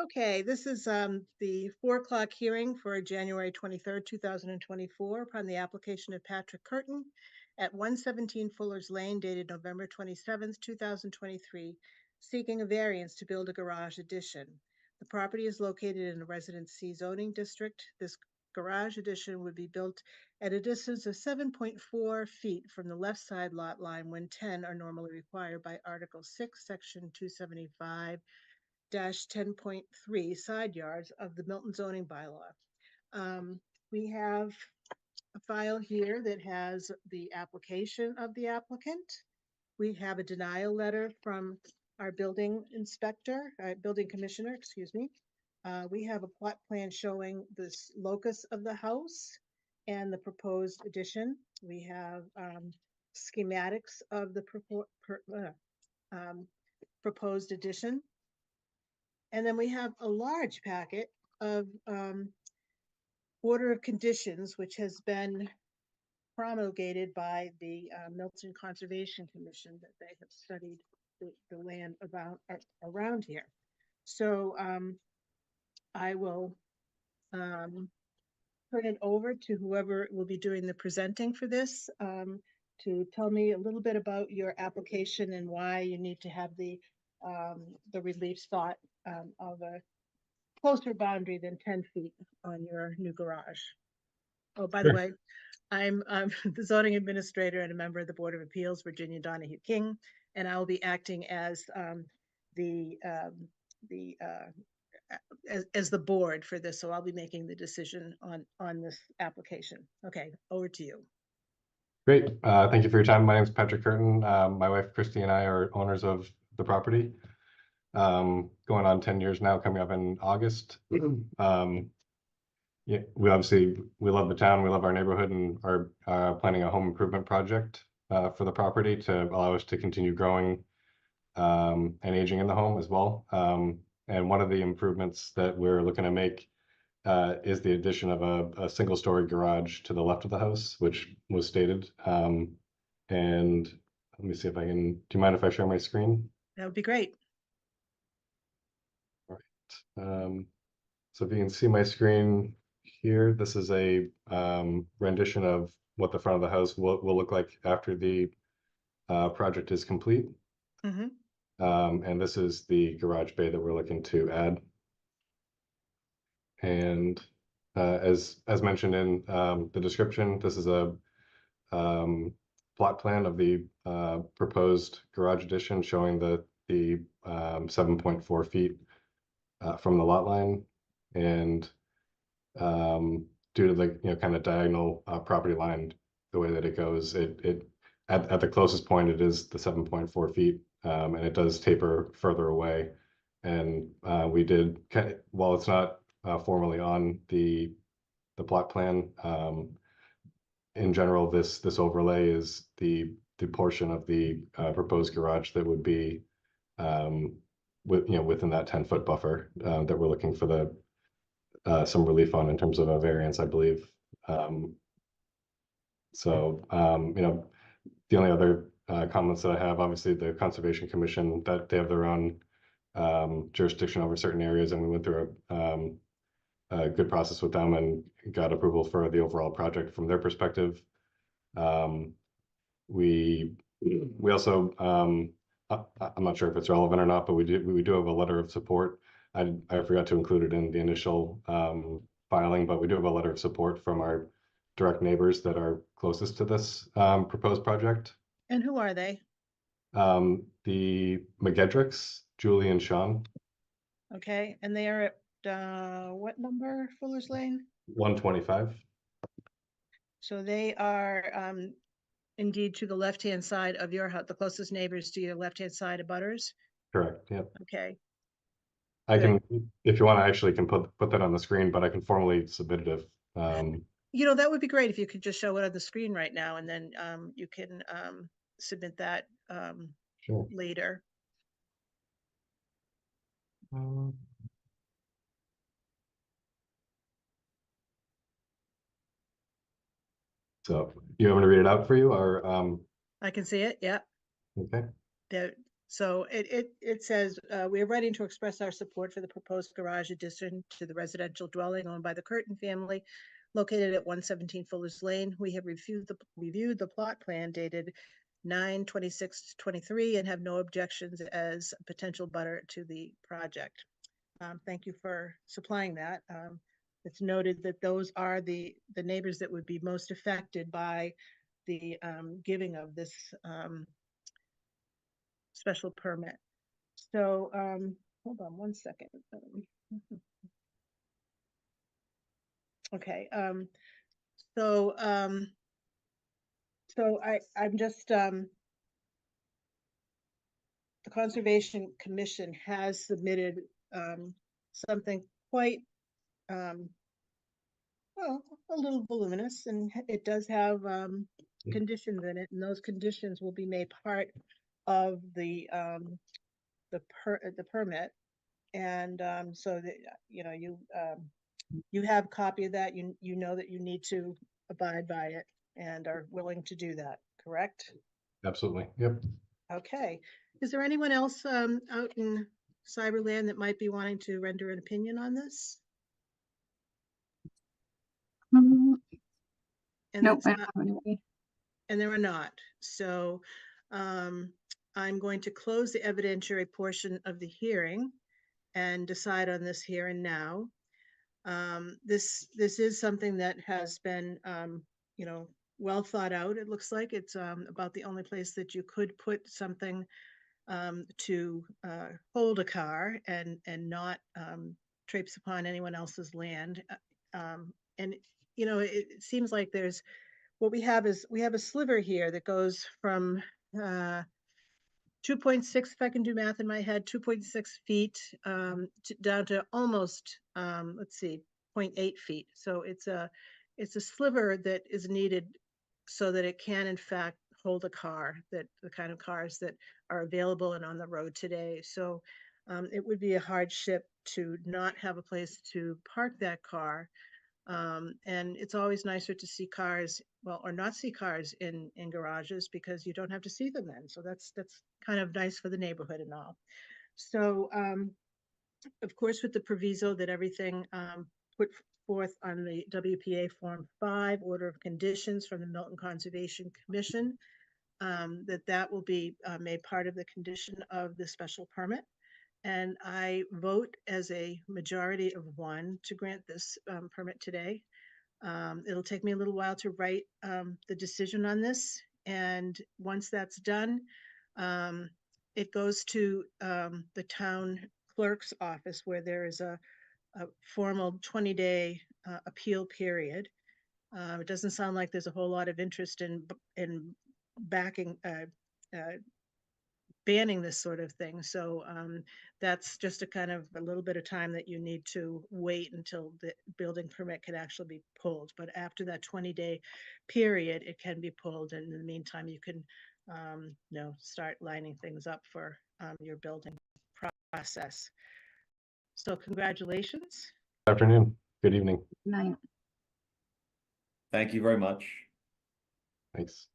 Okay, this is the 4 o'clock hearing for January 23rd, 2024, upon the application of Patrick Curtin at 117 Fuller's Lane, dated November 27th, 2023, seeking a variance to build a garage addition. The property is located in a Residence C zoning district. This garage addition would be built at a distance of 7.4 feet from the left side lot line when 10 are normally required by Article 6, Section 275. 10.3 side yards of the Milton zoning bylaw. We have a file here that has the application of the applicant. We have a denial letter from our building inspector, building commissioner, excuse me. We have a plot plan showing this locus of the house and the proposed addition. We have schematics of the proposed addition. And then we have a large packet of order of conditions, which has been promulgated by the Milton Conservation Commission, that they have studied the land around here. So I will turn it over to whoever will be doing the presenting for this to tell me a little bit about your application and why you need to have the relief sought of a closer boundary than 10 feet on your new garage. Oh, by the way, I'm the zoning administrator and a member of the Board of Appeals, Virginia Donahue King, and I will be acting as the board for this. So I'll be making the decision on this application. Okay, over to you. Great. Thank you for your time. My name is Patrick Curtin. My wife, Christy, and I are owners of the property. Going on 10 years now, coming up in August. Yeah, we love the town, we love our neighborhood, and are planning a home improvement project for the property to allow us to continue growing and aging in the home as well. And one of the improvements that we're looking to make is the addition of a single-story garage to the left of the house, which was stated. And let me see if I can. Do you mind if I share my screen? That would be great. All right. So if you can see my screen here, this is a rendition of what the front of the house will look like after the project is complete. Mm-hmm. And this is the garage bay that we're looking to add. And as mentioned in the description, this is a plot plan of the proposed garage addition showing the 7.4 feet from the lot line, and due to the kind of diagonal property line, the way that it goes, it at the closest point it is the 7.4 feet, and it does taper further away. And we did, while it's not formally on the plot plan, in general, this overlay is the portion of the proposed garage that would be within that 10-foot buffer that we're looking for some relief on in terms of a variance, I believe. So the only other comments that I have, obviously the Conservation Commission, that they have their own jurisdiction over certain areas, and we went through a good process with them and got approval for the overall project from their perspective. We also, I'm not sure if it's relevant or not, but we do have a letter of support. I forgot to include it in the initial filing, but we do have a letter of support from our direct neighbors that are closest to this proposed project. And who are they? The McGedricks, Julie and Sean. Okay, and they are at what number, Fuller's Lane? 125. So they are indeed to the left-hand side of your house, the closest neighbors to your left-hand side of Butters? Correct, yep. Okay. I can, if you want, I actually can put that on the screen, but I can formally submit it if that would be great if you could just show it on the screen right now, and then you can submit that sure. later. So you want me to read it out for you, or I can see it, yeah. okay. So it says, we are writing to express our support for the proposed garage addition to the residential dwelling owned by the Curtin family located at 117 Fuller's Lane. We have reviewed the plot plan dated 9/26/23 and have no objections as a potential butter to the project. Thank you for supplying that. It's noted that those are the neighbors that would be most affected by the giving of this special permit. So hold on one second. Okay. So I'm just the Conservation Commission has submitted something quite well, a little voluminous, and it does have conditions in it, and those conditions will be made part of the permit. And so that you have a copy of that. You know that you need to abide by it and are willing to do that, correct? Absolutely. Yep. Okay. Is there anyone else out in Cyberland that might be wanting to render an opinion on this? And Nope, that's I don't not, have anybody. and there are not. So I'm going to close the evidentiary portion of the hearing and decide on this here and now. This is something that has been, well thought out. It looks like it's about the only place that you could put something to hold a car and not traipse upon anyone else's land. And it seems like there's what we have is we have a sliver here that goes from 2.6, if I can do math in my head, 2.6 feet down to almost, let's see, 0.8 feet. So it's a sliver that is needed so that it can in fact hold a car, that the kind of cars that are available and on the road today. So it would be a hardship to not have a place to park that car. And it's always nicer to see cars, well, or not see cars in garages because you don't have to see them then. So that's kind of nice for the neighborhood and all. So of course, with the proviso that everything put forth on the WPA Form 5 Order of Conditions from the Milton Conservation Commission, that will be made part of the condition of the special permit. And I vote as a majority of 1 to grant this permit today. It'll take me a little while to write the decision on this. And once that's done, it goes to the town clerk's office where there is a formal 20-day appeal period. It doesn't sound like there's a whole lot of interest in backing banning this sort of thing. So that's just a little bit of time that you need to wait until the building permit can actually be pulled. But after that 20-day period, it can be pulled. And in the meantime, you can start lining things up for your building process. So congratulations. Good afternoon. Good evening. Night. Thank you very much. Thanks.